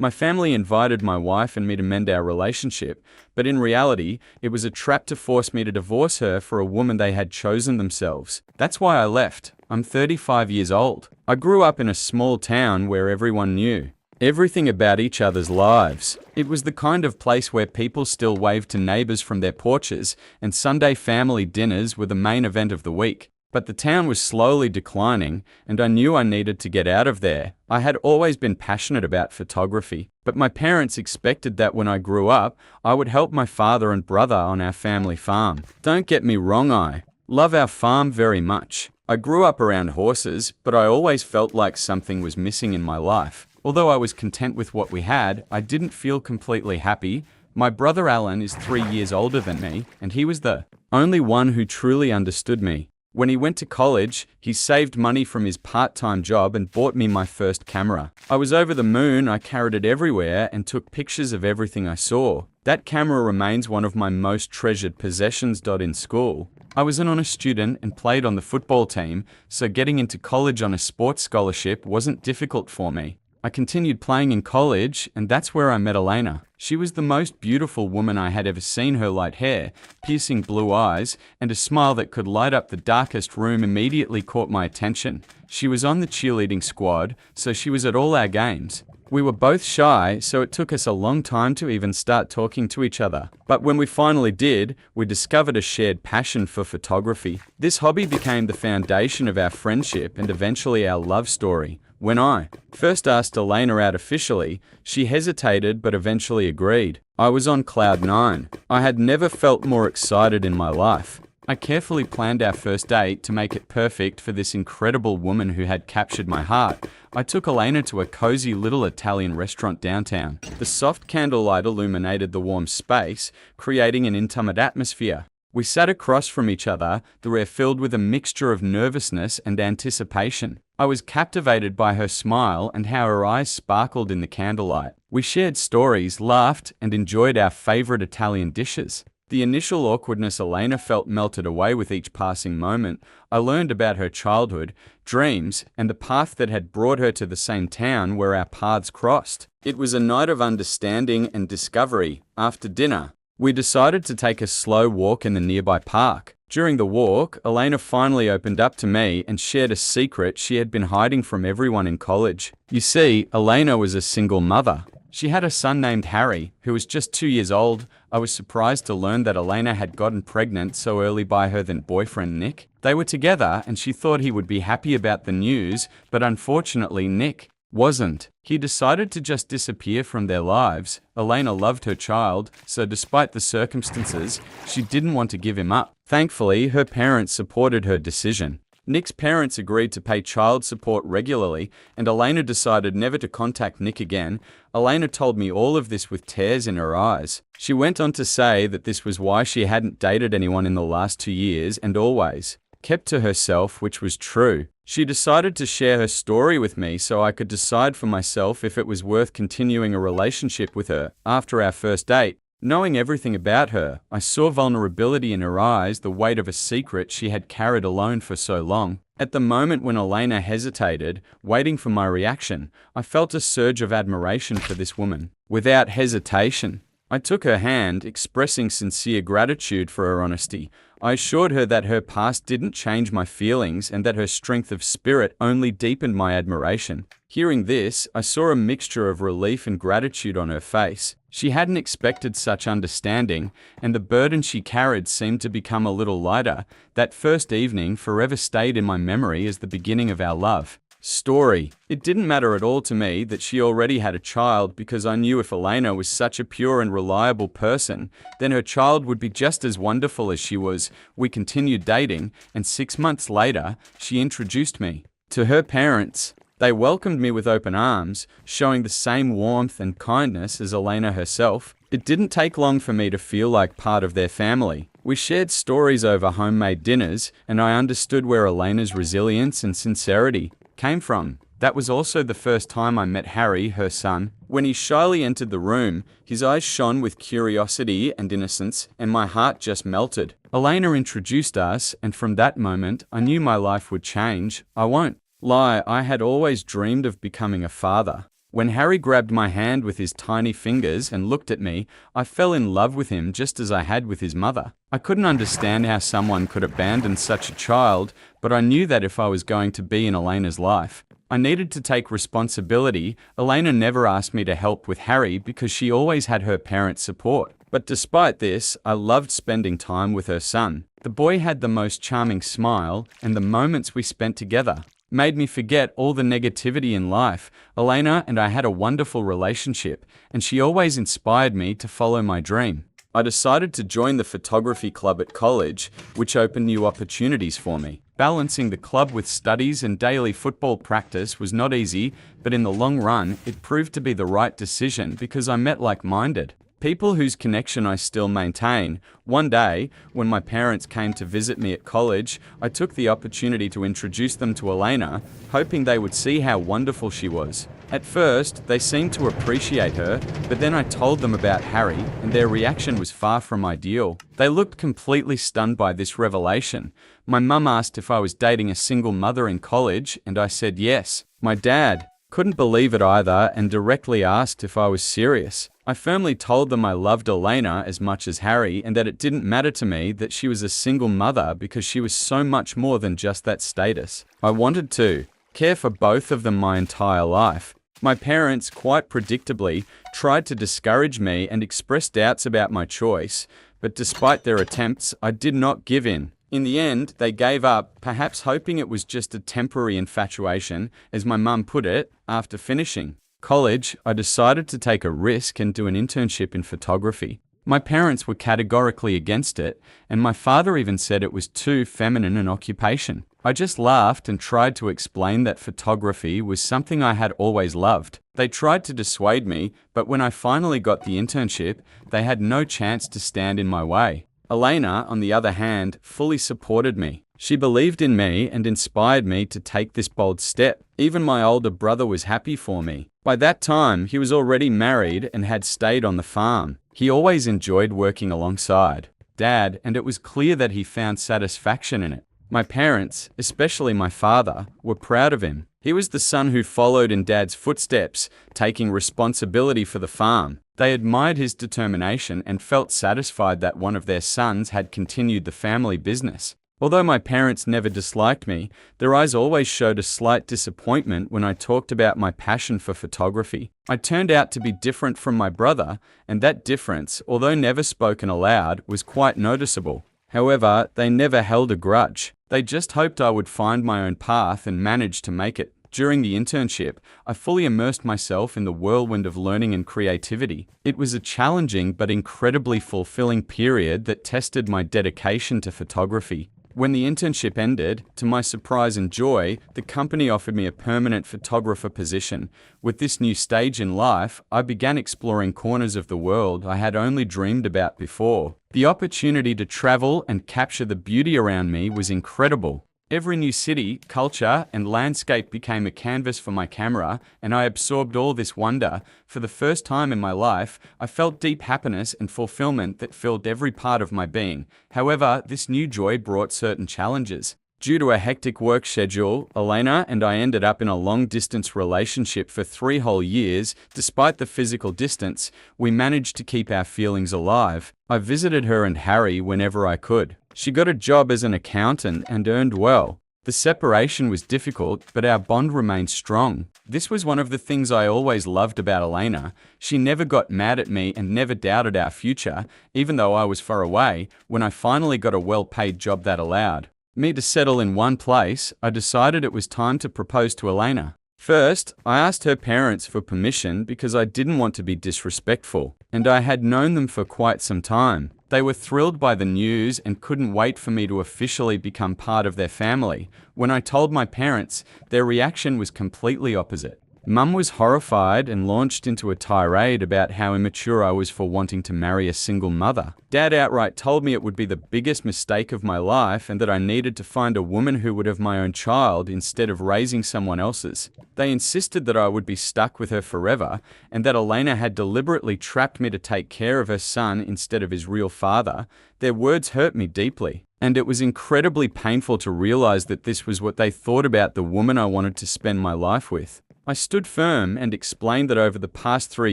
My family invited my wife and me to mend our relationship, but in reality, it was a trap to force me to divorce her for a woman they had chosen themselves. That's why I left. I'm 35 years old. I grew up in a small town where everyone knew everything about each other's lives. It was the kind of place where people still waved to neighbors from their porches, and Sunday family dinners were the main event of the week. But the town was slowly declining, and I knew I needed to get out of there. I had always been passionate about photography, but my parents expected that when I grew up, I would help my father and brother on our family farm. Don't get me wrong, I love our farm very much. I grew up around horses, but I always felt like something was missing in my life. Although I was content with what we had, I didn't feel completely happy. My brother Alan is 3 years older than me, and he was the only one who truly understood me. When he went to college, he saved money from his part-time job and bought me my first camera. I was over the moon, I carried it everywhere and took pictures of everything I saw. That camera remains one of my most treasured possessions. In school, I was an honest student and played on the football team, so getting into college on a sports scholarship wasn't difficult for me. I continued playing in college, and that's where I met Elena. She was the most beautiful woman I had ever seen. Her light hair, piercing blue eyes, and a smile that could light up the darkest room immediately caught my attention. She was on the cheerleading squad, so she was at all our games. We were both shy, so it took us a long time to even start talking to each other. But when we finally did, we discovered a shared passion for photography. This hobby became the foundation of our friendship and eventually our love story. When I first asked Elena out officially, she hesitated but eventually agreed. I was on cloud nine. I had never felt more excited in my life. I carefully planned our first date to make it perfect for this incredible woman who had captured my heart. I took Elena to a cozy little Italian restaurant downtown. The soft candlelight illuminated the warm space, creating an intimate atmosphere. We sat across from each other, the air filled with a mixture of nervousness and anticipation. I was captivated by her smile and how her eyes sparkled in the candlelight. We shared stories, laughed, and enjoyed our favorite Italian dishes. The initial awkwardness Elena felt melted away with each passing moment. I learned about her childhood, dreams, and the path that had brought her to the same town where our paths crossed. It was a night of understanding and discovery. After dinner, we decided to take a slow walk in the nearby park. During the walk, Elena finally opened up to me and shared a secret she had been hiding from everyone in college. You see, Elena was a single mother. She had a son named Harry, who was just 2 years old. I was surprised to learn that Elena had gotten pregnant so early by her then boyfriend Nick. They were together and she thought he would be happy about the news, but unfortunately Nick wasn't. He decided to just disappear from their lives. Elena loved her child, so despite the circumstances, she didn't want to give him up. Thankfully, her parents supported her decision. Nick's parents agreed to pay child support regularly, and Elena decided never to contact Nick again. Elena told me all of this with tears in her eyes. She went on to say that this was why she hadn't dated anyone in the last 2 years and always kept to herself, which was true. She decided to share her story with me so I could decide for myself if it was worth continuing a relationship with her. After our first date, knowing everything about her, I saw vulnerability in her eyes, the weight of a secret she had carried alone for so long. At the moment when Elena hesitated, waiting for my reaction, I felt a surge of admiration for this woman. Without hesitation, I took her hand, expressing sincere gratitude for her honesty. I assured her that her past didn't change my feelings and that her strength of spirit only deepened my admiration. Hearing this, I saw a mixture of relief and gratitude on her face. She hadn't expected such understanding, and the burden she carried seemed to become a little lighter. That first evening forever stayed in my memory as the beginning of our love story. It didn't matter at all to me that she already had a child because I knew if Elena was such a pure and reliable person, then her child would be just as wonderful as she was. We continued dating, and 6 months later, she introduced me to her parents. They welcomed me with open arms, showing the same warmth and kindness as Elena herself. It didn't take long for me to feel like part of their family. We shared stories over homemade dinners, and I understood where Elena's resilience and sincerity came from. That was also the first time I met Harry, her son. When he shyly entered the room, his eyes shone with curiosity and innocence, and my heart just melted. Elena introduced us, and from that moment, I knew my life would change. I won't lie, I had always dreamed of becoming a father. When Harry grabbed my hand with his tiny fingers and looked at me, I fell in love with him just as I had with his mother. I couldn't understand how someone could abandon such a child, but I knew that if I was going to be in Elena's life, I needed to take responsibility. Elena never asked me to help with Harry because she always had her parents' support. But despite this, I loved spending time with her son. The boy had the most charming smile, and the moments we spent together made me forget all the negativity in life. Elena and I had a wonderful relationship, and she always inspired me to follow my dream. I decided to join the photography club at college, which opened new opportunities for me. Balancing the club with studies and daily football practice was not easy, but in the long run, it proved to be the right decision because I met like-minded people whose connection I still maintain. One day, when my parents came to visit me at college, I took the opportunity to introduce them to Elena, hoping they would see how wonderful she was. At first, they seemed to appreciate her, but then I told them about Harry, and their reaction was far from ideal. They looked completely stunned by this revelation. My mum asked if I was dating a single mother in college, and I said yes. My dad couldn't believe it either and directly asked if I was serious. I firmly told them I loved Elena as much as Harry and that it didn't matter to me that she was a single mother because she was so much more than just that status. I wanted to care for both of them my entire life. My parents, quite predictably, tried to discourage me and express doubts about my choice, but despite their attempts, I did not give in. In the end, they gave up, perhaps hoping it was just a temporary infatuation, as my mum put it. After finishing college, I decided to take a risk and do an internship in photography. My parents were categorically against it, and my father even said it was too feminine an occupation. I just laughed and tried to explain that photography was something I had always loved. They tried to dissuade me, but when I finally got the internship, they had no chance to stand in my way. Elena, on the other hand, fully supported me. She believed in me and inspired me to take this bold step. Even my older brother was happy for me. By that time, he was already married and had stayed on the farm. He always enjoyed working alongside Dad, and it was clear that he found satisfaction in it. My parents, especially my father, were proud of him. He was the son who followed in Dad's footsteps, taking responsibility for the farm. They admired his determination and felt satisfied that one of their sons had continued the family business. Although my parents never disliked me, their eyes always showed a slight disappointment when I talked about my passion for photography. I turned out to be different from my brother, and that difference, although never spoken aloud, was quite noticeable. However, they never held a grudge. They just hoped I would find my own path and manage to make it. During the internship, I fully immersed myself in the whirlwind of learning and creativity. It was a challenging but incredibly fulfilling period that tested my dedication to photography. When the internship ended, to my surprise and joy, the company offered me a permanent photographer position. With this new stage in life, I began exploring corners of the world I had only dreamed about before. The opportunity to travel and capture the beauty around me was incredible. Every new city, culture, and landscape became a canvas for my camera, and I absorbed all this wonder. For the first time in my life, I felt deep happiness and fulfillment that filled every part of my being. However, this new joy brought certain challenges. Due to a hectic work schedule, Elena and I ended up in a long-distance relationship for 3 whole years. Despite the physical distance, we managed to keep our feelings alive. I visited her and Harry whenever I could. She got a job as an accountant and earned well. The separation was difficult, but our bond remained strong. This was one of the things I always loved about Elena. She never got mad at me and never doubted our future, even though I was far away. When I finally got a well-paid job that allowed me to settle in one place, I decided it was time to propose to Elena. First, I asked her parents for permission because I didn't want to be disrespectful, and I had known them for quite some time. They were thrilled by the news and couldn't wait for me to officially become part of their family. When I told my parents, their reaction was completely opposite. Mum was horrified and launched into a tirade about how immature I was for wanting to marry a single mother. Dad outright told me it would be the biggest mistake of my life and that I needed to find a woman who would have my own child instead of raising someone else's. They insisted that I would be stuck with her forever and that Elena had deliberately trapped me to take care of her son instead of his real father. Their words hurt me deeply, and it was incredibly painful to realize that this was what they thought about the woman I wanted to spend my life with. I stood firm and explained that over the past 3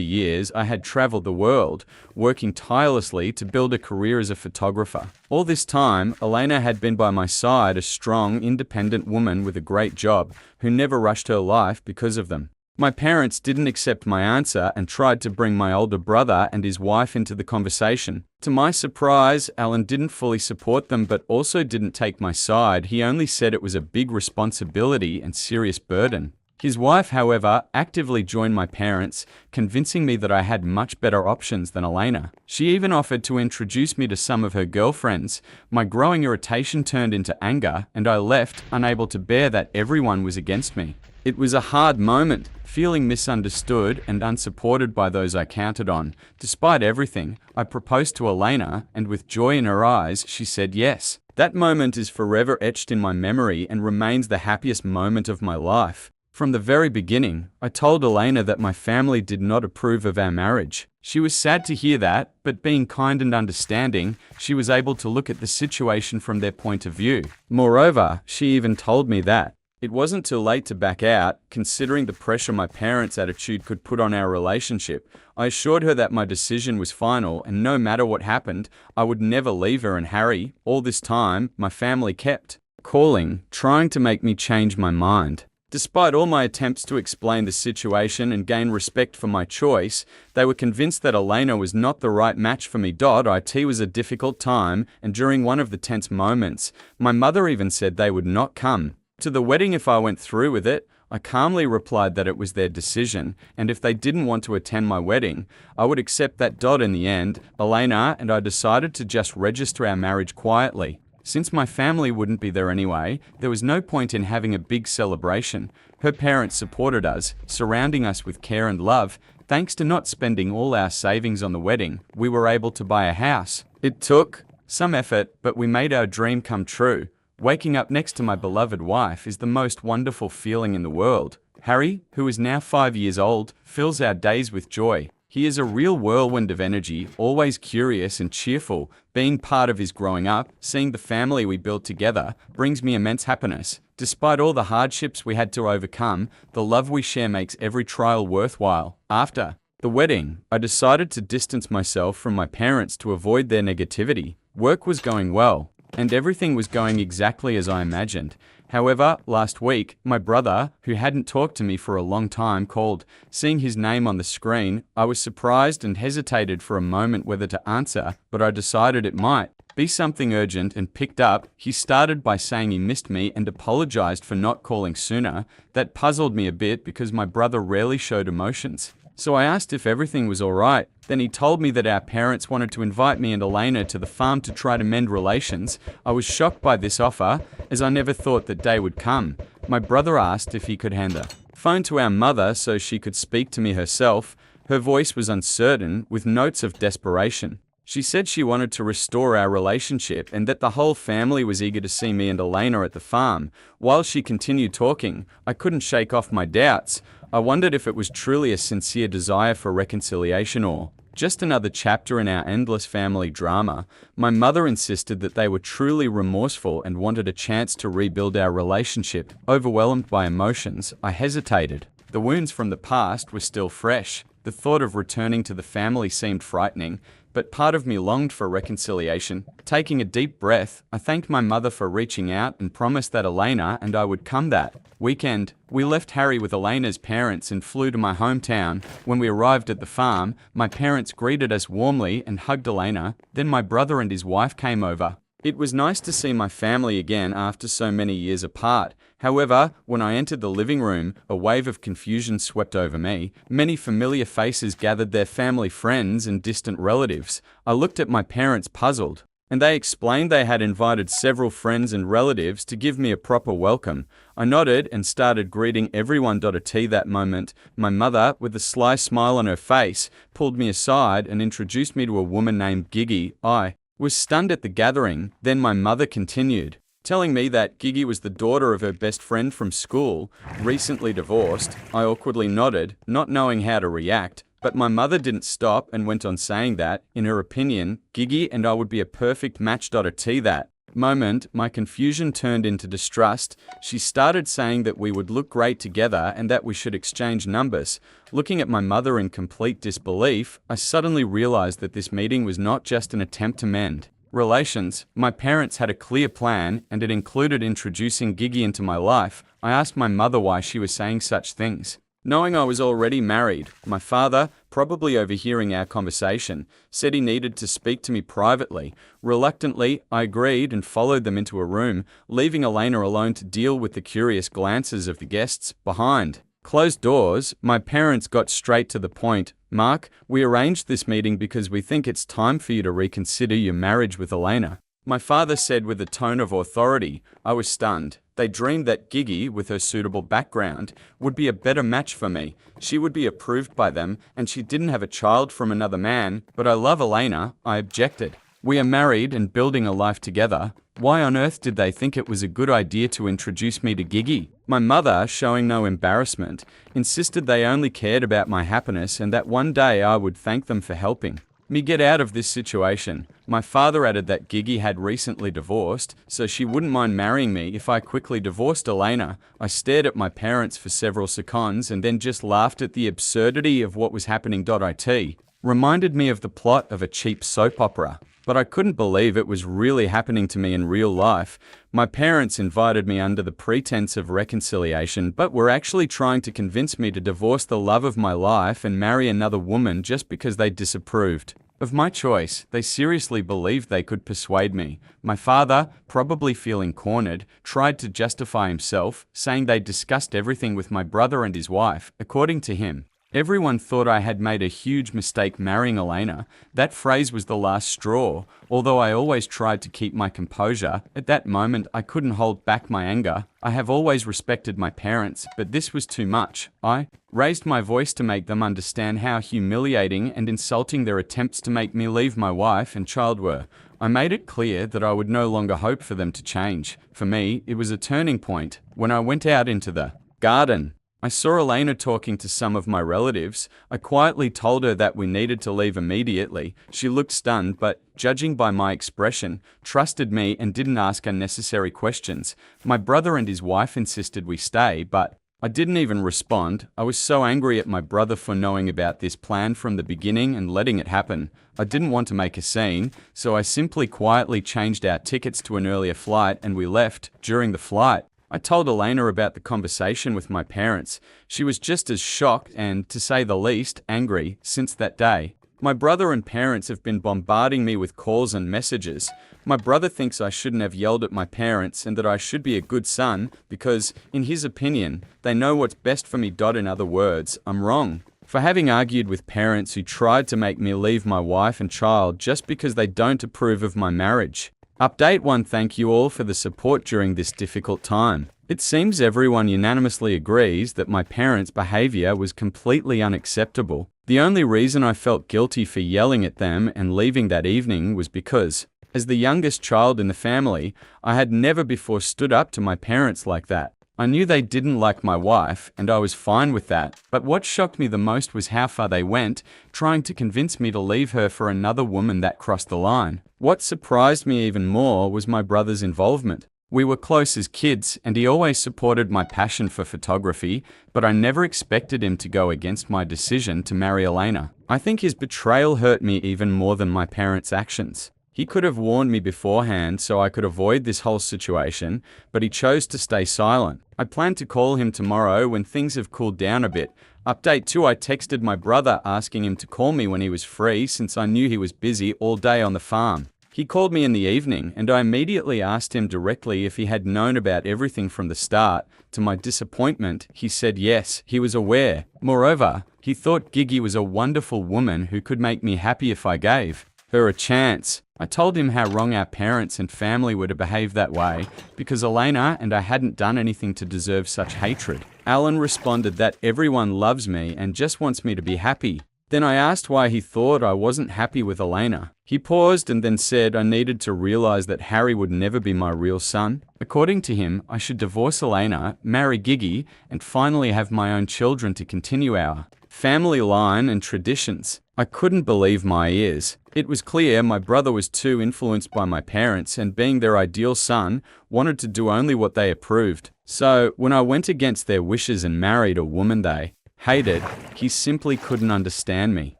years I had traveled the world, working tirelessly to build a career as a photographer. All this time, Elena had been by my side, a strong, independent woman with a great job, who never rushed her life because of them. My parents didn't accept my answer and tried to bring my older brother and his wife into the conversation. To my surprise, Alan didn't fully support them but also didn't take my side. He only said it was a big responsibility and serious burden. His wife, however, actively joined my parents, convincing me that I had much better options than Elena. She even offered to introduce me to some of her girlfriends. My growing irritation turned into anger, and I left, unable to bear that everyone was against me. It was a hard moment, feeling misunderstood and unsupported by those I counted on. Despite everything, I proposed to Elena, and with joy in her eyes, she said yes. That moment is forever etched in my memory and remains the happiest moment of my life. From the very beginning, I told Elena that my family did not approve of our marriage. She was sad to hear that, but being kind and understanding, she was able to look at the situation from their point of view. Moreover, she even told me that it wasn't too late to back out, considering the pressure my parents' attitude could put on our relationship. I assured her that my decision was final, and no matter what happened, I would never leave her and Harry. All this time, my family kept calling, trying to make me change my mind. Despite all my attempts to explain the situation and gain respect for my choice, they were convinced that Elena was not the right match for me. It was a difficult time, and during one of the tense moments, my mother even said they would not come to the wedding if I went through with it. I calmly replied that it was their decision, and if they didn't want to attend my wedding, I would accept that. In the end, Elena and I decided to just register our marriage quietly. Since my family wouldn't be there anyway, there was no point in having a big celebration. Her parents supported us, surrounding us with care and love. Thanks to not spending all our savings on the wedding, we were able to buy a house. It took some effort, but we made our dream come true. Waking up next to my beloved wife is the most wonderful feeling in the world. Harry, who is now 5 years old, fills our days with joy. He is a real whirlwind of energy, always curious and cheerful. Being part of his growing up, seeing the family we built together, brings me immense happiness. Despite all the hardships we had to overcome, the love we share makes every trial worthwhile. After the wedding, I decided to distance myself from my parents to avoid their negativity. Work was going well, and everything was going exactly as I imagined. However, last week, my brother, who hadn't talked to me for a long time, called. Seeing his name on the screen, I was surprised and hesitated for a moment whether to answer, but I decided it might be something urgent and picked up. He started by saying he missed me and apologized for not calling sooner. That puzzled me a bit because my brother rarely showed emotions. So I asked if everything was alright. Then he told me that our parents wanted to invite me and Elena to the farm to try to mend relations. I was shocked by this offer, as I never thought that day would come. My brother asked if he could hand the phone to our mother so she could speak to me herself. Her voice was uncertain, with notes of desperation. She said she wanted to restore our relationship and that the whole family was eager to see me and Elena at the farm. While she continued talking, I couldn't shake off my doubts. I wondered if it was truly a sincere desire for reconciliation or just another chapter in our endless family drama. My mother insisted that they were truly remorseful and wanted a chance to rebuild our relationship. Overwhelmed by emotions, I hesitated. The wounds from the past were still fresh. The thought of returning to the family seemed frightening, but part of me longed for reconciliation. Taking a deep breath, I thanked my mother for reaching out and promised that Elena and I would come that weekend. We left Harry with Elena's parents and flew to my hometown. When we arrived at the farm, my parents greeted us warmly and hugged Elena. Then my brother and his wife came over. It was nice to see my family again after so many years apart. However, when I entered the living room, a wave of confusion swept over me. Many familiar faces gathered, their family friends and distant relatives. I looked at my parents puzzled, and they explained they had invited several friends and relatives to give me a proper welcome. I nodded and started greeting everyone. That moment, my mother, with a sly smile on her face, pulled me aside and introduced me to a woman named Gigi. I was stunned at the gathering. Then my mother continued, telling me that Gigi was the daughter of her best friend from school, recently divorced. I awkwardly nodded, not knowing how to react, but my mother didn't stop and went on saying that, in her opinion, Gigi and I would be a perfect match. That moment, my confusion turned into distrust. She started saying that we would look great together and that we should exchange numbers. Looking at my mother in complete disbelief, I suddenly realized that this meeting was not just an attempt to mend relations. My parents had a clear plan, and it included introducing Gigi into my life. I asked my mother why she was saying such things. Knowing I was already married, my father, probably overhearing our conversation, said he needed to speak to me privately. Reluctantly, I agreed and followed them into a room, leaving Elena alone to deal with the curious glances of the guests behind closed doors. My parents got straight to the point. Mark, we arranged this meeting because we think it's time for you to reconsider your marriage with Elena. My father said with a tone of authority. I was stunned. They dreamed that Gigi, with her suitable background, would be a better match for me. She would be approved by them, and she didn't have a child from another man. But I love Elena, I objected. We are married and building a life together. Why on earth did they think it was a good idea to introduce me to Gigi? My mother, showing no embarrassment, insisted they only cared about my happiness and that one day I would thank them for helping me get out of this situation. My father added that Gigi had recently divorced, so she wouldn't mind marrying me if I quickly divorced Elena. I stared at my parents for several seconds and then just laughed at the absurdity of what was happening. It reminded me of the plot of a cheap soap opera. But I couldn't believe it was really happening to me in real life. My parents invited me under the pretense of reconciliation, but were actually trying to convince me to divorce the love of my life and marry another woman just because they disapproved of my choice. They seriously believed they could persuade me. My father, probably feeling cornered, tried to justify himself, saying they discussed everything with my brother and his wife. According to him, everyone thought I had made a huge mistake marrying Elena. That phrase was the last straw. Although I always tried to keep my composure, at that moment I couldn't hold back my anger. I have always respected my parents, but this was too much. I raised my voice to make them understand how humiliating and insulting their attempts to make me leave my wife and child were. I made it clear that I would no longer hope for them to change. For me, it was a turning point. When I went out into the garden, I saw Elena talking to some of my relatives. I quietly told her that we needed to leave immediately. She looked stunned, but, judging by my expression, trusted me and didn't ask unnecessary questions. My brother and his wife insisted we stay, but I didn't even respond. I was so angry at my brother for knowing about this plan from the beginning and letting it happen. I didn't want to make a scene, so I simply quietly changed our tickets to an earlier flight and we left. During the flight, I told Elena about the conversation with my parents. She was just as shocked and, to say the least, angry since that day. My brother and parents have been bombarding me with calls and messages. My brother thinks I shouldn't have yelled at my parents and that I should be a good son because, in his opinion, they know what's best for me. In other words, I'm wrong for having argued with parents who tried to make me leave my wife and child just because they don't approve of my marriage. Update 1. Thank you all for the support during this difficult time. It seems everyone unanimously agrees that my parents' behavior was completely unacceptable. The only reason I felt guilty for yelling at them and leaving that evening was because, as the youngest child in the family, I had never before stood up to my parents like that. I knew they didn't like my wife, and I was fine with that. But what shocked me the most was how far they went, trying to convince me to leave her for another woman that crossed the line. What surprised me even more was my brother's involvement. We were close as kids, and he always supported my passion for photography, but I never expected him to go against my decision to marry Elena. I think his betrayal hurt me even more than my parents' actions. He could have warned me beforehand so I could avoid this whole situation, but he chose to stay silent. I plan to call him tomorrow when things have cooled down a bit. Update 2. I texted my brother asking him to call me when he was free since I knew he was busy all day on the farm. He called me in the evening and I immediately asked him directly if he had known about everything from the start. To my disappointment, he said yes, he was aware. Moreover, he thought Gigi was a wonderful woman who could make me happy if I gave her a chance. I told him how wrong our parents and family were to behave that way because Elena and I hadn't done anything to deserve such hatred. Alan responded that everyone loves me and just wants me to be happy. Then I asked why he thought I wasn't happy with Elena. He paused and then said I needed to realize that Harry would never be my real son. According to him, I should divorce Elena, marry Gigi, and finally have my own children to continue our family line and traditions. I couldn't believe my ears. It was clear my brother was too influenced by my parents and, being their ideal son, wanted to do only what they approved. So, when I went against their wishes and married a woman they hated, he simply couldn't understand me.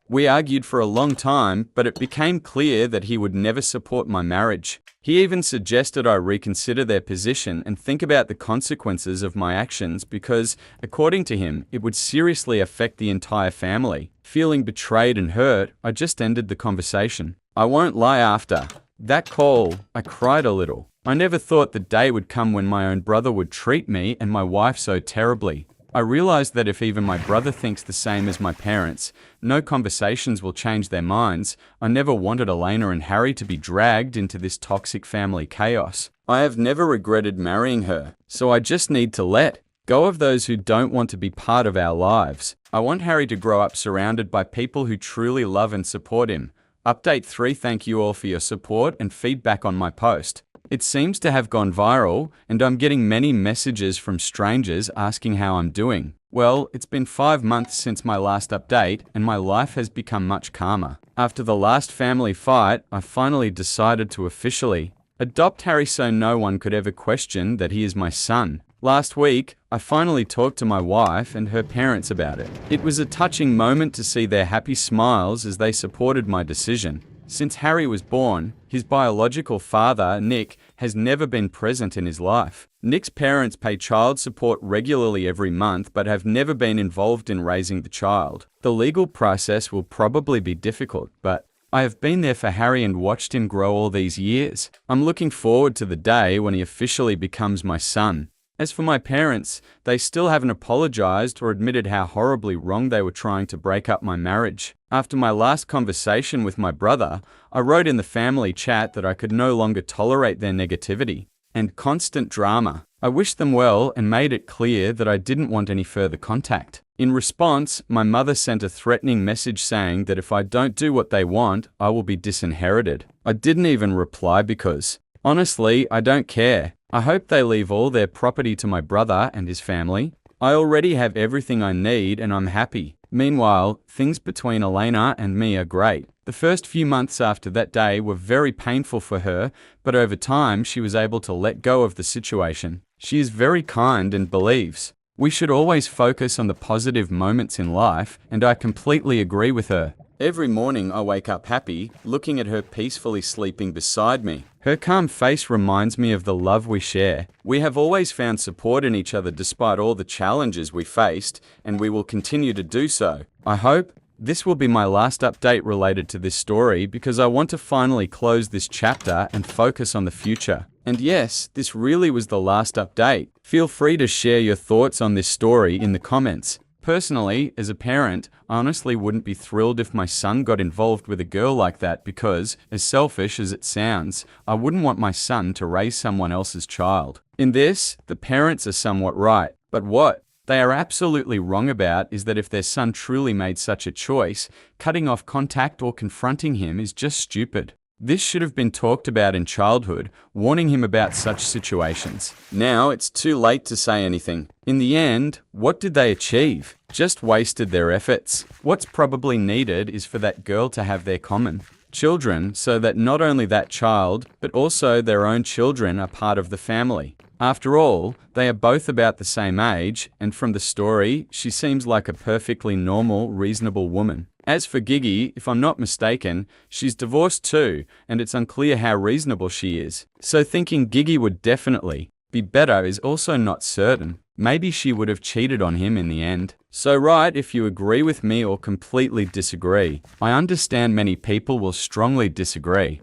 We argued for a long time, but it became clear that he would never support my marriage. He even suggested I reconsider their position and think about the consequences of my actions because, according to him, it would seriously affect the entire family. Feeling betrayed and hurt, I just ended the conversation. I won't lie, after that call, I cried a little. I never thought the day would come when my own brother would treat me and my wife so terribly. I realized that if even my brother thinks the same as my parents, no conversations will change their minds. I never wanted Elena and Harry to be dragged into this toxic family chaos. I have never regretted marrying her, so I just need to let go of those who don't want to be part of our lives. I want Harry to grow up surrounded by people who truly love and support him. Update 3. Thank you all for your support and feedback on my post. It seems to have gone viral, and I'm getting many messages from strangers asking how I'm doing. Well, it's been 5 months since my last update, and my life has become much calmer. After the last family fight, I finally decided to officially adopt Harry so no one could ever question that he is my son. Last week, I finally talked to my wife and her parents about it. It was a touching moment to see their happy smiles as they supported my decision. Since Harry was born, his biological father, Nick, has never been present in his life. Nick's parents pay child support regularly every month but have never been involved in raising the child. The legal process will probably be difficult, but I have been there for Harry and watched him grow all these years. I'm looking forward to the day when he officially becomes my son. As for my parents, they still haven't apologized or admitted how horribly wrong they were trying to break up my marriage. After my last conversation with my brother, I wrote in the family chat that I could no longer tolerate their negativity and constant drama. I wished them well and made it clear that I didn't want any further contact. In response, my mother sent a threatening message saying that if I don't do what they want, I will be disinherited. I didn't even reply because, honestly, I don't care. I hope they leave all their property to my brother and his family. I already have everything I need and I'm happy. Meanwhile, things between Elena and me are great. The first few months after that day were very painful for her, but over time she was able to let go of the situation. She is very kind and believes we should always focus on the positive moments in life, and I completely agree with her. Every morning I wake up happy, looking at her peacefully sleeping beside me. Her calm face reminds me of the love we share. We have always found support in each other despite all the challenges we faced, and we will continue to do so. I hope this will be my last update related to this story because I want to finally close this chapter and focus on the future. And yes, this really was the last update. Feel free to share your thoughts on this story in the comments. Personally, as a parent, I honestly wouldn't be thrilled if my son got involved with a girl like that because, as selfish as it sounds, I wouldn't want my son to raise someone else's child. In this, the parents are somewhat right, but what they are absolutely wrong about is that if their son truly made such a choice, cutting off contact or confronting him is just stupid. This should have been talked about in childhood, warning him about such situations. Now it's too late to say anything. In the end, what did they achieve? Just wasted their efforts. What's probably needed is for that girl to have their common children so that not only that child, but also their own children are part of the family. After all, they are both about the same age, and from the story, she seems like a perfectly normal, reasonable woman. As for Gigi, if I'm not mistaken, she's divorced too, and it's unclear how reasonable she is. So thinking Gigi would definitely be better is also not certain. Maybe she would have cheated on him in the end. So write if you agree with me or completely disagree. I understand many people will strongly disagree.